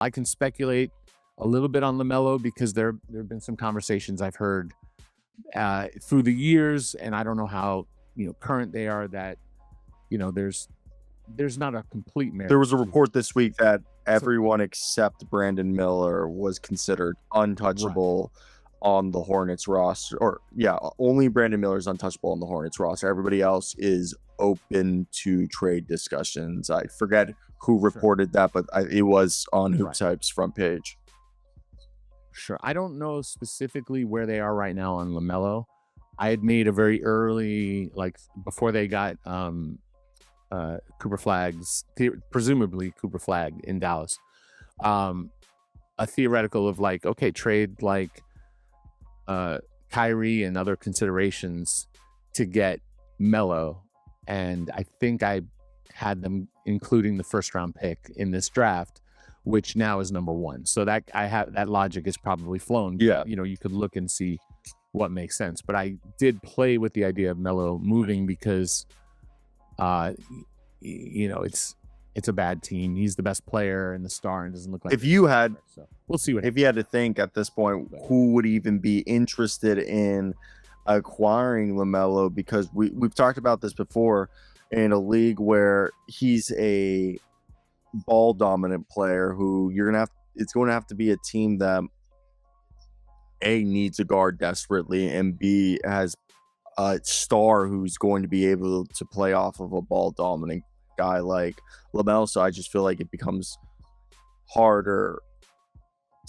I can speculate a little bit on LaMelo because there have been some conversations I've heard through the years, and I don't know how current they are. That there's not a complete marriage. There was a report this week that everyone except Brandon Miller was considered untouchable on the Hornets roster. Or only Brandon Miller is untouchable on the Hornets roster. Everybody else is open to trade discussions. I forget who reported that, but it was on Hoop Type's front page. Sure. I don't know specifically where they are right now on LaMelo. I had made a very early, like before they got Cooper Flagg's, presumably Cooper Flagg in Dallas, a theoretical of like, okay, trade like Kyrie and other considerations to get Melo. And I think I had them including the first round pick in this draft, which now is number 1. So that that logic is probably flown. Yeah. You could look and see what makes sense. But I did play with the idea of Melo moving because it's a bad team. He's the best player and the star, and doesn't look like. If you had, so we'll see what. If you had to think at this point, who would even be interested in acquiring LaMelo? Because we've talked about this before in a league where he's a ball dominant player who it's going to have to be a team that A, needs a guard desperately, and B, has a star who's going to be able to play off of a ball dominant guy like LaMelo. So I just feel like it becomes harder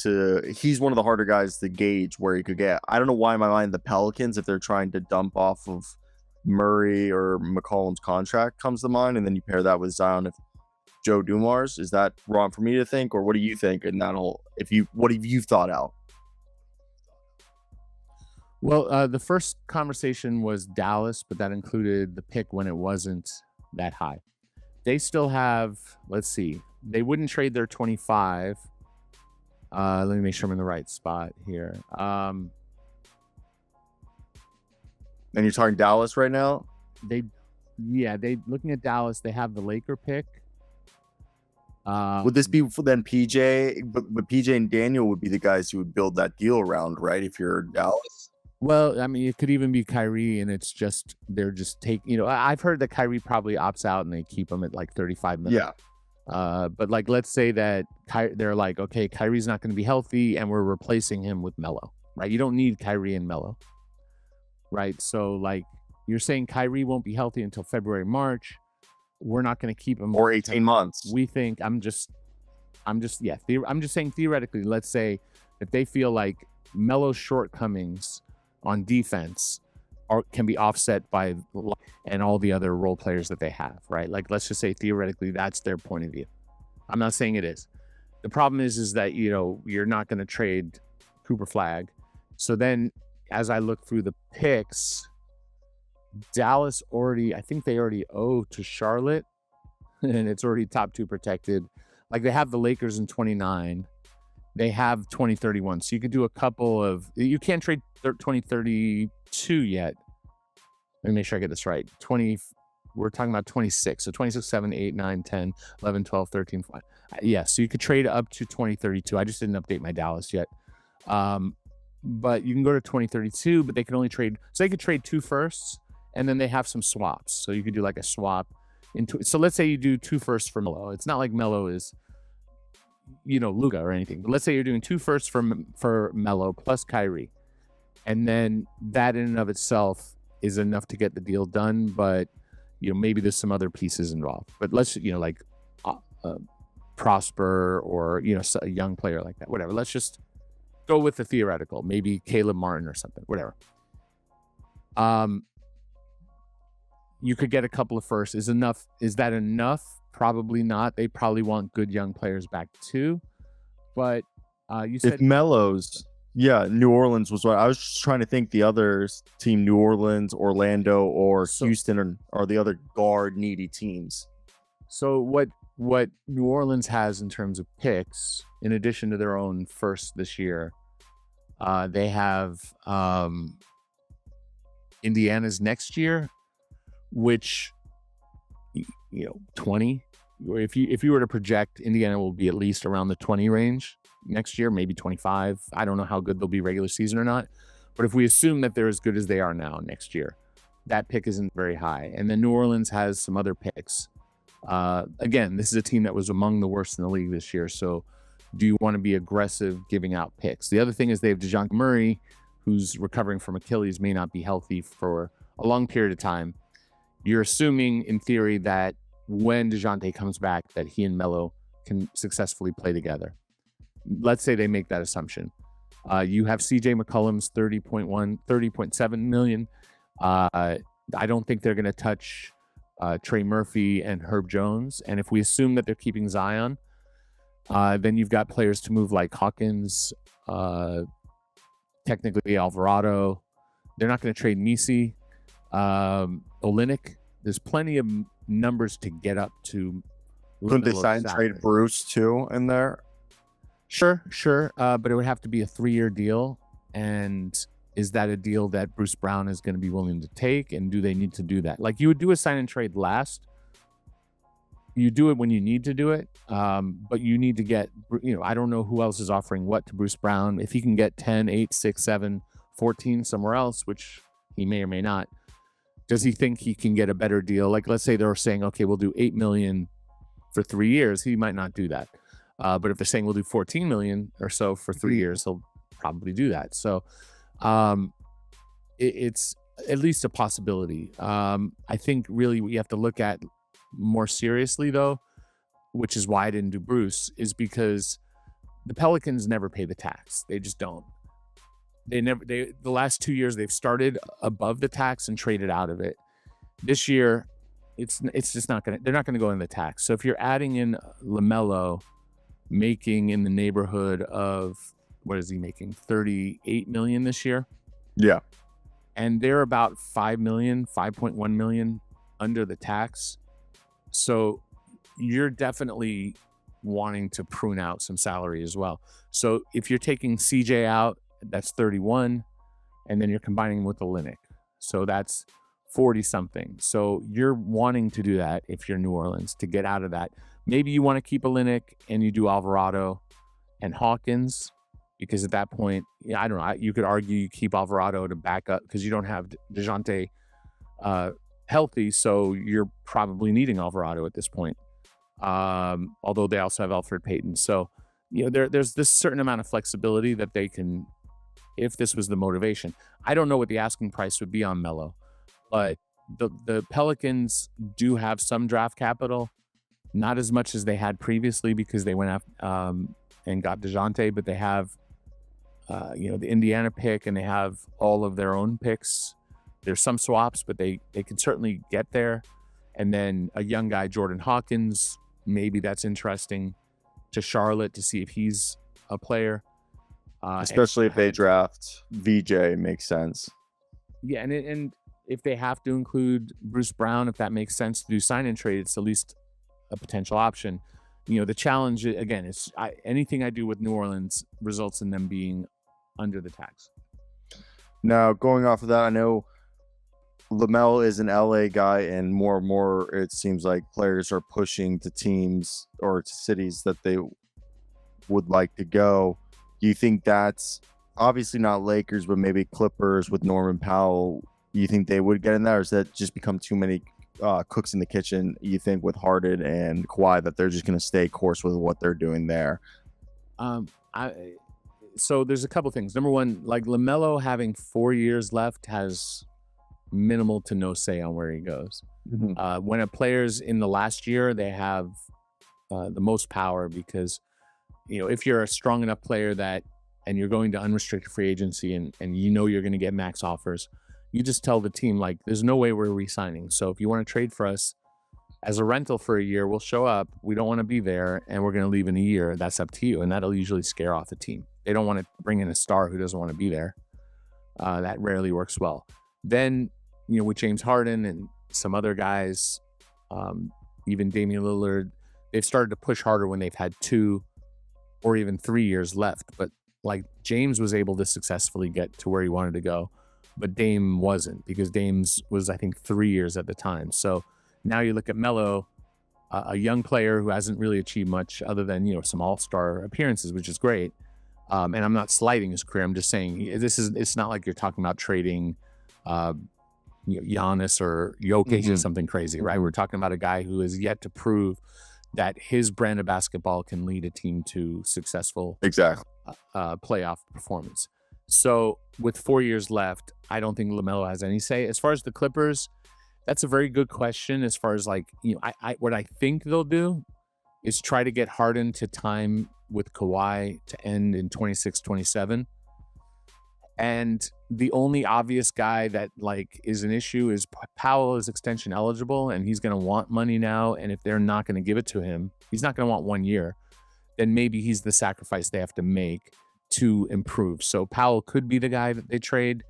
he's one of the harder guys to gauge where he could get. I don't know why in my mind the Pelicans, if they're trying to dump off of Murray or McCollum's contract, comes to mind, and then you pair that with Zion if Joe Dumars. Is that wrong for me to think, or what do you think in that whole, what have you thought out? Well, the first conversation was Dallas, but that included the pick when it wasn't that high. They still have, let's see, they wouldn't trade their 25. Let me make sure I'm in the right spot here. And you're talking Dallas right now? Looking at Dallas, they have the Laker pick. Would this be for then PJ? But PJ and Daniel would be the guys who would build that deal around, right? If you're Dallas. Well, I mean, it could even be Kyrie, and it's just they're just taking. I've heard that Kyrie probably opts out, and they keep him at like 35 million. Yeah. But like, let's say that they're like, okay, Kyrie's not going to be healthy, and we're replacing him with Melo, right? You don't need Kyrie and Melo, right? So like, you're saying Kyrie won't be healthy until February, March. We're not going to keep him or 18 months. We think I'm just saying theoretically. Let's say if they feel like Melo's shortcomings on defense can be offset by and all the other role players that they have, right? Like, let's just say theoretically that's their point of view. I'm not saying it is. The problem is that you're not going to trade Cooper Flagg. So then, as I look through the picks, Dallas I think they already owe to Charlotte, and it's already top 2 protected. Like, they have the Lakers in 29. They have 2031. So you could do a couple of, you can't trade 2032 yet. Let me make sure I get this right. We're talking about 26. So 26, 7, 8, 9, 10, 11, 12, 13, 5. Yeah, so you could trade up to 2032. I just didn't update my Dallas yet. But you can go to 2032, but they can only trade, so they could trade 2 firsts, and then they have some swaps. So you could do like a swap so let's say you do 2 firsts for Melo. It's not like Melo is Luka or anything, but let's say you're doing 2 firsts for Melo plus Kyrie, and then that in and of itself is enough to get the deal done. But maybe there's some other pieces involved, but let's like Prosper or a young player like that, whatever. Let's just go with the theoretical, maybe Caleb Martin or something, whatever. You could get a couple of firsts. Is that enough? Probably not. They probably want good young players back too. But you said if Melo's, New Orleans was what I was just trying to think. The other team, New Orleans, Orlando, or Houston are the other guard needy teams. So what New Orleans has in terms of picks, in addition to their own first this year, they have Indiana's next year, which 20 if you were to project, Indiana will be at least around the 20 range next year, maybe 25. I don't know how good they'll be regular season or not, but if we assume that they're as good as they are now next year, that pick isn't very high. And then New Orleans has some other picks. Again, this is a team that was among the worst in the league this year. So do you want to be aggressive giving out picks? The other thing is they have DeJounte Murray, who's recovering from Achilles, may not be healthy for a long period of time. You're assuming, in theory, that when DeJounte comes back, that he and Melo can successfully play together. Let's say they make that assumption. You have CJ McCollum's 30.7 million. I don't think they're going to touch Trey Murphy and Herb Jones. And if we assume that they're keeping Zion, then you've got players to move like Hawkins, technically Alvarado. They're not going to trade Misi, Olynyk. There's plenty of numbers to get up to. Couldn't they sign trade Bruce too in there? Sure. But it would have to be a 3-year deal. And is that a deal that Bruce Brown is going to be willing to take? And do they need to do that? Like, you would do a sign and trade last. You do it when you need to do it. But you need to get, I don't know who else is offering what to Bruce Brown. If he can get 10, 8, 6, 7, 14 somewhere else, which he may or may not, does he think he can get a better deal? Like, let's say they're saying, okay, we'll do $8 million for 3 years. He might not do that. But if they're saying we'll do 14 million or so for 3 years, he'll probably do that. So it's at least a possibility. I think really what you have to look at more seriously, though, which is why I didn't do Bruce, is because the Pelicans never pay the tax. They just don't. The last 2 years they've started above the tax and traded out of it. This year, it's just not gonna. They're not gonna go in the tax. So if you're adding in LaMelo, making in the neighborhood of, what is he making, 38 million this year? Yeah. And they're about 5 million, 5.1 million under the tax. So you're definitely wanting to prune out some salary as well. So if you're taking CJ out, that's 31, and then you're combining with Olynyk, so that's 40 something. So you're wanting to do that if you're New Orleans to get out of that. Maybe you want to keep Olynyk and you do Alvarado and Hawkins, because at that point, I don't know, you could argue you keep Alvarado to back up because you don't have DeJounte healthy, so you're probably needing Alvarado at this point. Although they also have Elfrid Payton. So, there's this certain amount of flexibility that they can, if this was the motivation. I don't know what the asking price would be on Melo, but the Pelicans do have some draft capital, not as much as they had previously because they went after and got DeJounte, but they have the Indiana pick, and they have all of their own picks. There's some swaps, but they can certainly get there. And then a young guy, Jordan Hawkins, maybe that's interesting to Charlotte to see if he's a player. Especially if they draft VJ, makes sense. Yeah, and if they have to include Bruce Brown, if that makes sense to do sign and trade, it's at least a potential option. The challenge, again, is anything I do with New Orleans results in them being under the tax. Now, going off of that, I know LaMelo is an LA guy, and more it seems like players are pushing to teams or to cities that they would like to go. Do you think that's obviously not Lakers, but maybe Clippers with Norman Powell? You think they would get in there, or does that just become too many cooks in the kitchen, you think, with Harden and Kawhi, that they're just going to stay course with what they're doing there? So there's a couple things. Number one, like LaMelo having 4 years left has minimal to no say on where he goes. Mm-hmm. When a player's in the last year, they have the most power because, if you're a strong enough player and you're going to unrestricted free agency and you're going to get max offers, you just tell the team, like, there's no way we're re-signing. So if you want to trade for us as a rental for a year, we'll show up. We don't want to be there, and we're going to leave in a year. That's up to you. And that'll usually scare off the team. They don't want to bring in a star who doesn't want to be there. That rarely works well. Then, with James Harden and some other guys, even Damian Lillard, they've started to push harder when they've had 2 or even 3 years left. But like James was able to successfully get to where he wanted to go, but Dame wasn't, because Dame's was, I think, 3 years at the time. So now you look at Melo, a young player who hasn't really achieved much other than, you know, some all-star appearances, which is great. And I'm not slighting his career. I'm just saying it's not like you're talking about trading Giannis or Jokic or something crazy, right? We're talking about a guy who is yet to prove that his brand of basketball can lead a team to successful playoff performance. So with 4 years left, I don't think LaMelo has any say. As far as the Clippers, that's a very good question. As far as like, you know, what I think they'll do is try to get Harden to time with Kawhi to end in 26-27. And the only obvious guy that like is an issue is Powell is extension eligible and he's going to want money now. And if they're not going to give it to him, he's not going to want 1 year. Then maybe he's the sacrifice they have to make to improve. So Powell could be the guy that they trade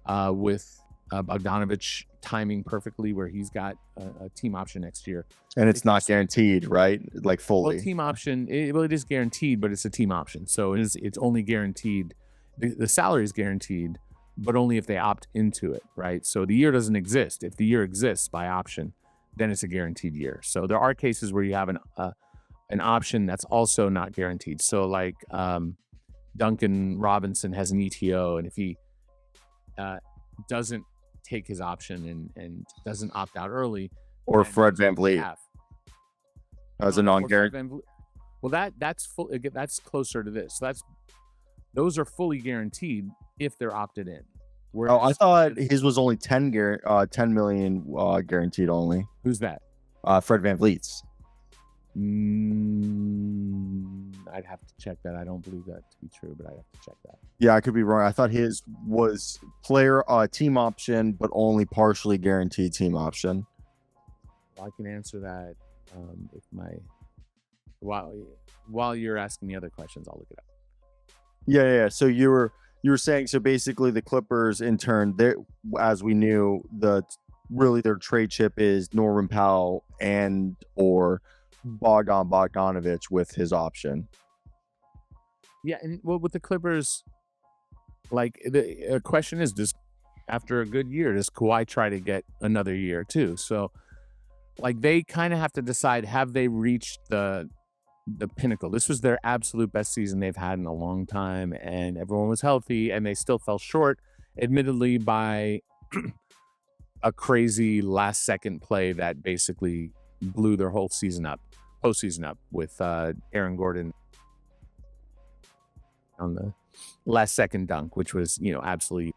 with Bogdanovich timing perfectly, where he's got a team option next year. And it's not guaranteed, right? Like fully. Well, team option, it is guaranteed, but it's a team option. So it's only guaranteed. The salary is guaranteed, but only if they opt into it, right? So the year doesn't exist. If the year exists by option, then it's a guaranteed year. So there are cases where you have an option that's also not guaranteed. So like Duncan Robinson has an ETO, and if he doesn't take his option and doesn't opt out early, or Fred VanVleet as a non-guaranteed. Well, that's closer to this. So those are fully guaranteed if they're opted in. Whereas, I thought his was only 10 million guaranteed only. Who's that? Fred VanVleet's. I'd have to check that. I don't believe that to be true, but I'd have to check that. Yeah, I could be wrong. I thought his was player team option, but only partially guaranteed team option. Well, I can answer that if while you're asking me other questions, I'll look it up. Yeah. So you were saying, so basically the Clippers in turn, as we knew, their trade chip is Norman Powell and or Bogdanovich with his option. Yeah, and well, with the Clippers, like the question is, after a good year, does Kawhi try to get another year too? So, like, they kind of have to decide: have they reached the pinnacle? This was their absolute best season they've had in a long time, and everyone was healthy, and they still fell short, admittedly, by a crazy last-second play that basically blew their whole postseason up with Aaron Gordon on the last-second dunk, which was, you know, absolutely.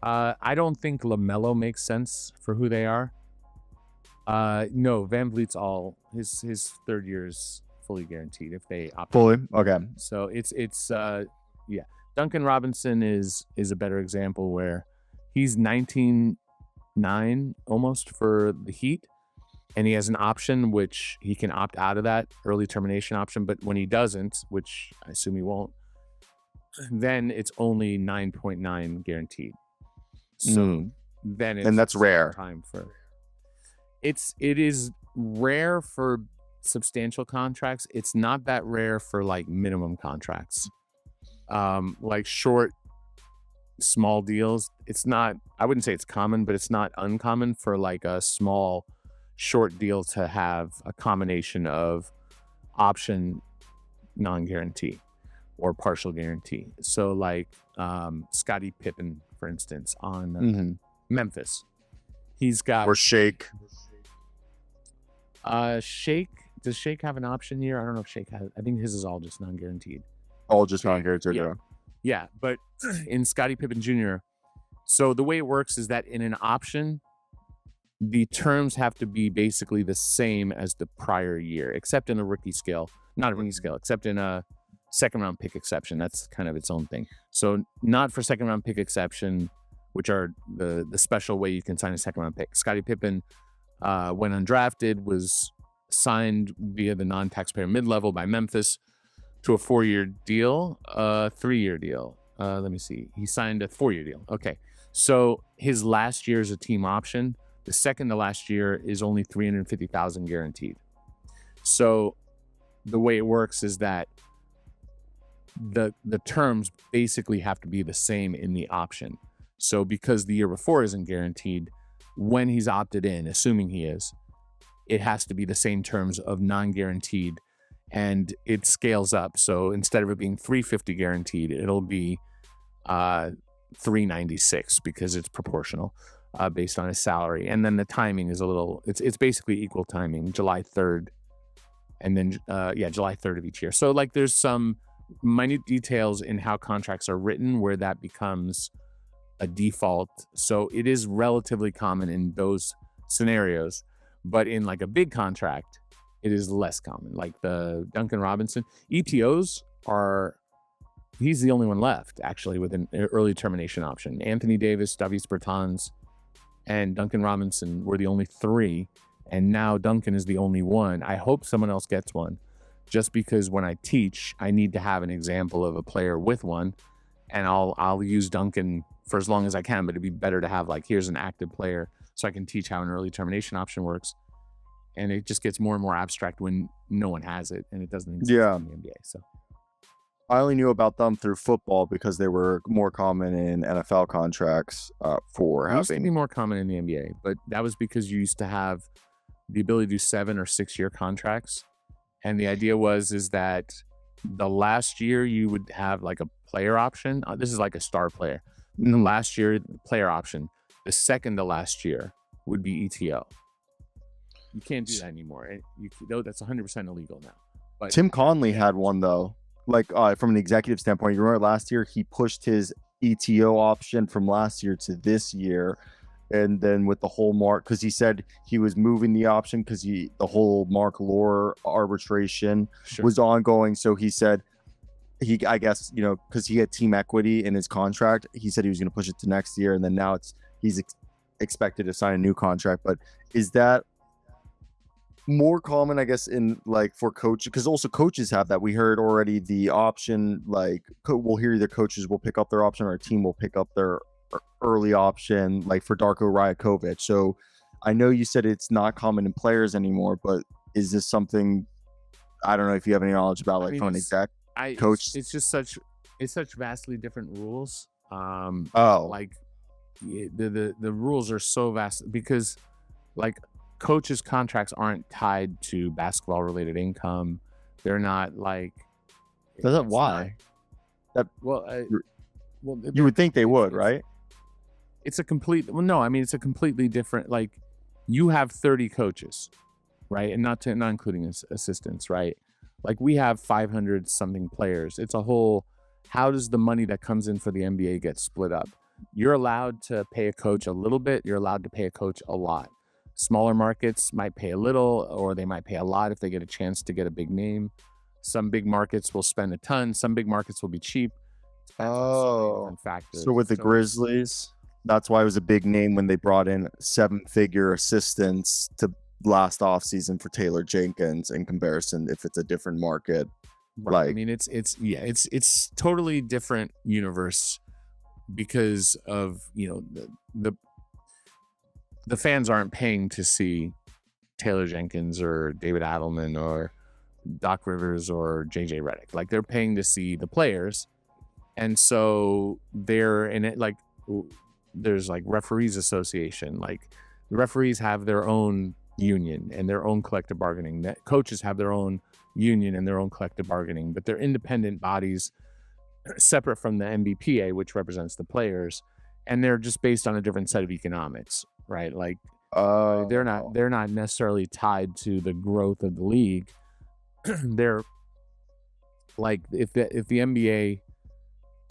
I don't think LaMelo makes sense for who they are. No, VanVleet's all his third year is fully guaranteed if they opt fully. Okay. So it's yeah. Duncan Robinson is a better example where he's 19-9 almost for the Heat, and he has an option which he can opt out of that early termination option, but when he doesn't, which I assume he won't, then it's only 9.9 guaranteed. So then it's, and that's rare. Time for it is rare for substantial contracts. It's not that rare for like minimum contracts. Like short, small deals. It's not, I wouldn't say it's common, but it's not uncommon for like a small, short deal to have a combination of option, non-guarantee, or partial guarantee. So like Scottie Pippen, for instance, on Memphis. He's got... Or Shake. Shake, does Shake have an option year? I don't know if Shake has. I think his is all just non-guaranteed. All just non-guaranteed, yeah. But in Scottie Pippen Jr., so the way it works is that in an option, the terms have to be basically the same as the prior year, except in a rookie scale. Not a rookie scale, except in a second-round pick exception. That's kind of its own thing. So not for second-round pick exception, which are the special way you can sign a second-round pick. Scottie Pippen, when undrafted, was signed via the non-taxpayer mid-level by Memphis to a 4-year deal, 3-year deal. Let me see. He signed a 4-year deal. Okay. So his last year is a team option. The second to last year is only $350,000 guaranteed. So the way it works is that the terms basically have to be the same in the option. So because the year before isn't guaranteed, when he's opted in, assuming he is, it has to be the same terms of non-guaranteed, and it scales up. So instead of it being 350 guaranteed, it'll be 396 because it's proportional based on his salary. And then the timing is it's basically equal timing, July 3rd, and then July 3rd of each year. So like there's some minute details in how contracts are written where that becomes a default. So it is relatively common in those scenarios, but in like a big contract, it is less common. Like the Duncan Robinson ETOs he's the only one left actually with an early termination option. Anthony Davis, Davis Bertans, and Duncan Robinson were the only three, and now Duncan is the only one. I hope someone else gets one, just because when I teach, I need to have an example of a player with one, and I'll use Duncan for as long as I can, but it'd be better to have like, here's an active player so I can teach how an early termination option works. And it just gets more and more abstract when no one has it and it doesn't exist in the NBA. So I only knew about them through football because they were more common in NFL contracts for it used to be having. more common in the NBA, but that was because you used to have the ability to do 7 or 6 year contracts. And the idea is that the last year you would have like a player option. This is like a star player. In the last year, player option. The second to last year would be ETO. You can't do that anymore. That's 100% illegal now. But Tim Conley had one though. Like from an executive standpoint, you remember last year he pushed his ETO option from last year to this year, and then with the whole because he said he was moving the option because the whole Mark Lore arbitration was ongoing. So he said I guess because he had team equity in his contract, he said he was going to push it to next year, and then now he's expected to sign a new contract. But is that more common, I guess, in like for coaches? Because also coaches have that. We heard already the option, like we'll hear either coaches will pick up their option or a team will pick up their early option, like for Darko Rajakovic. So I know you said it's not common in players anymore, but is this something, I don't know if you have any knowledge about, like from an exec coach? It's just such vastly different rules. Like the rules are so vast because like coaches' contracts aren't tied to basketball related income. They're not like. That's not why. You would think they would, right? It's a it's a completely different. Like, you have 30 coaches, right, and not including assistants, right? Like we have 500 something players. It's a whole. How does the money that comes in for the NBA get split up? You're allowed to pay a coach a little bit. You're allowed to pay a coach a lot. Smaller markets might pay a little, or they might pay a lot if they get a chance to get a big name. Some big markets will spend a ton. Some big markets will be cheap. So with the Grizzlies, that's why it was a big name when they brought in 7-figure assistants to last offseason for Taylor Jenkins in comparison if it's a different market. Right. I mean, it's totally different universe because of the fans aren't paying to see Taylor Jenkins or David Adelman or Doc Rivers or JJ Redick. Like, they're paying to see the players, and so they're in it. Like, there's like referees association. Like, the referees have their own union and their own collective bargaining. That coaches have their own union and their own collective bargaining, but they're independent bodies separate from the NBPA, which represents the players, and they're just based on a different set of economics, right? Like, they're not necessarily tied to the growth of the league. They're like, if the NBA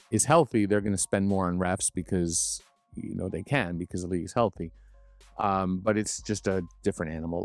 is healthy, they're going to spend more on refs because they can, because the league is healthy. But it's just a different animal.